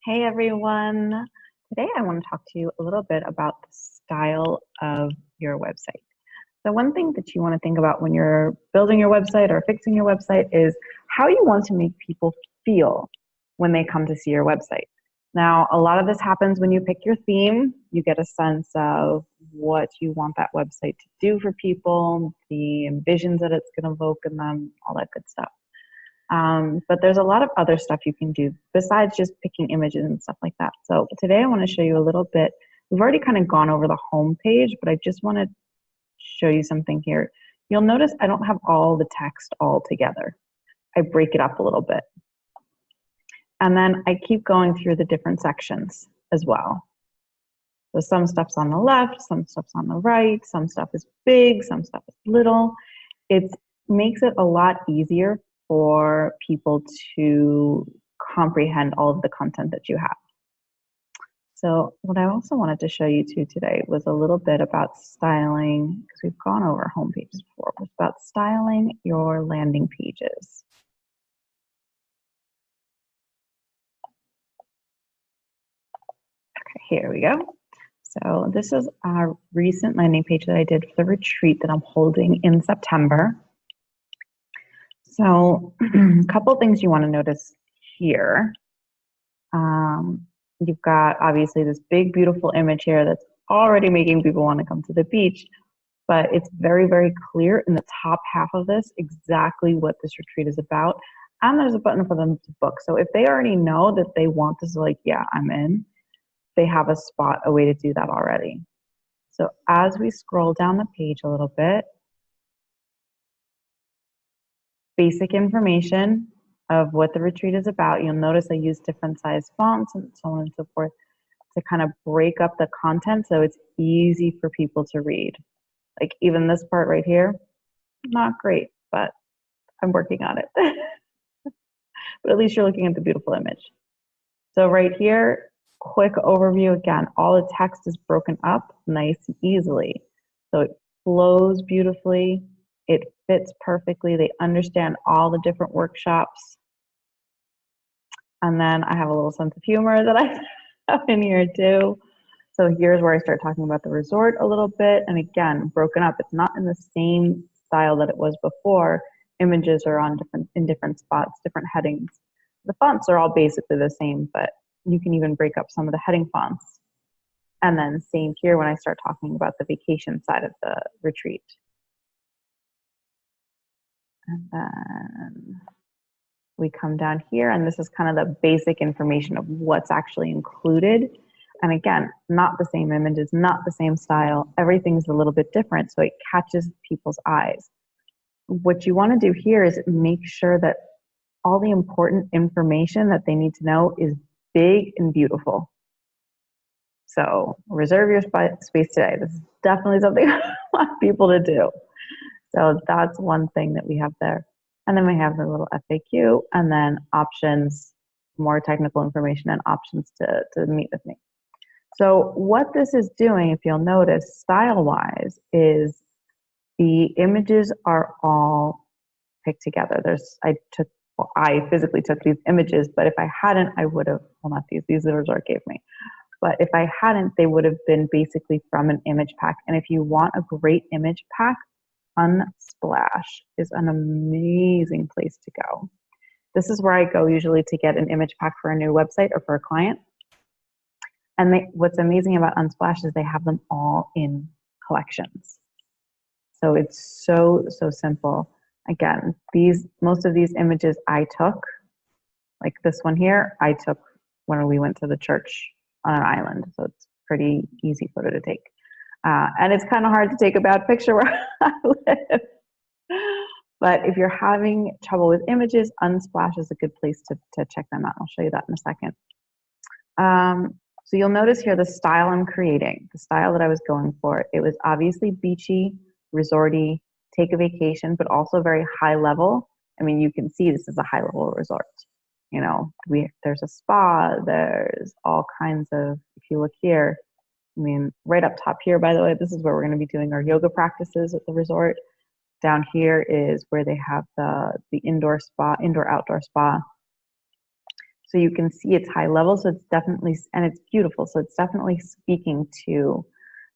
Hey everyone. Today I want to talk to you a little bit about the style of your website. The one thing that you want to think about when you're building your website or fixing your website is how you want to make people feel when they come to see your website. Now, a lot of this happens when you pick your theme. You get a sense of what you want that website to do for people, the visions that it's going to evoke in them, all that good stuff. But there's a lot of other stuff you can do besides just picking images and stuff like that. So today I want to show you a little bit. We've already kind of gone over the home page, but I just want to show you something here. You'll notice I don't have all the text all together. I break it up a little bit. And then I keep going through the different sections as well. So some stuff's on the left, some stuff's on the right, some stuff is big, some stuff is little. It makes it a lot easier for people to comprehend all of the content that you have. So what I also wanted to show you too today was a little bit about styling, because we've gone over home pages before, was about styling your landing pages. Okay, here we go. So this is a recent landing page that I did for the retreat that I'm holding in September. So a couple things you want to notice here. You've got obviously this big, beautiful image here that's already making people want to come to the beach, but it's very, very clear in the top half of this exactly what this retreat is about. And there's a button for them to book. So if they already know that they want this, like, yeah, I'm in, they have a spot, a way to do that already. So as we scroll down the page a little bit, basic information of what the retreat is about. You'll notice I use different size fonts and so on and so forth to kind of break up the content so it's easy for people to read. Like even this part right here, not great, but I'm working on it. But at least you're looking at the beautiful image. So right here, quick overview again, all the text is broken up nice and easily. So it flows beautifully. It fits perfectly. They understand all the different workshops. And then I have a little sense of humor that I have in here too. So here's where I start talking about the resort a little bit. And again, broken up. It's not in the same style that it was before. Images are on in different spots, different headings. The fonts are all basically the same, but you can even break up some of the heading fonts. And then same here when I start talking about the vacation side of the retreat. And then we come down here, and this is kind of the basic information of what's actually included. And again, not the same images, not the same style. Everything's a little bit different, so it catches people's eyes. What you want to do here is make sure that all the important information that they need to know is big and beautiful. So reserve your space today. This is definitely something I want people to do. So that's one thing that we have there. And then we have the little FAQ and then options, more technical information and options to meet with me. So what this is doing, if you'll notice, style-wise, is the images are all picked together. I physically took these images, but if I hadn't, I would have, well, not these the resort gave me. But if I hadn't, they would have been basically from an image pack. And if you want a great image pack, Unsplash is an amazing place to go. This is where I go usually to get an image pack for a new website or for a client. And what's amazing about Unsplash is they have them all in collections. So it's so simple. Again, most of these images I took, like this one here, I took when we went to the church on an island. So it's pretty easy photo to take. And it's kind of hard to take a bad picture where I live. But if you're having trouble with images, Unsplash is a good place to check them out. I'll show you that in a second. So you'll notice here the style I'm creating, the style that I was going for. It was obviously beachy, resorty, take a vacation, but also very high level. I mean, you can see this is a high level resort. You know, there's a spa, there's all kinds of, if you look here, I mean, right up top here, by the way, this is where we're going to be doing our yoga practices at the resort. Down here is where they have the indoor spa, indoor outdoor spa. So you can see it's high level, so it's definitely, and it's beautiful, so it's definitely speaking to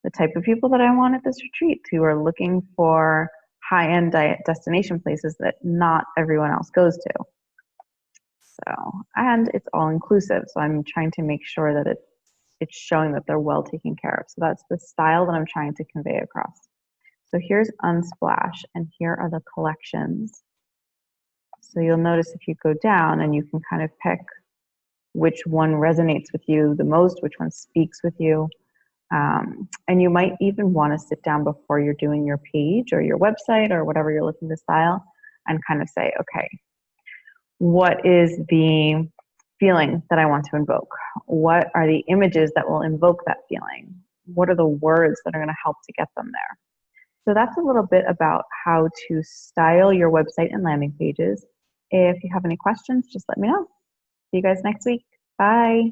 the type of people that I want at this retreat, who are looking for high-end destination places that not everyone else goes to. So, and it's all inclusive, so I'm trying to make sure that it's showing that they're well taken care of. So that's the style that I'm trying to convey across. So here's Unsplash, and here are the collections. So you'll notice if you go down, and you can kind of pick which one resonates with you the most, which one speaks with you. And you might even want to sit down before you're doing your page or your website or whatever you're looking to style and kind of say, okay, what is the feeling that I want to invoke? What are the images that will invoke that feeling? What are the words that are going to help to get them there? So that's a little bit about how to style your website and landing pages. If you have any questions, just let me know. See you guys next week. Bye.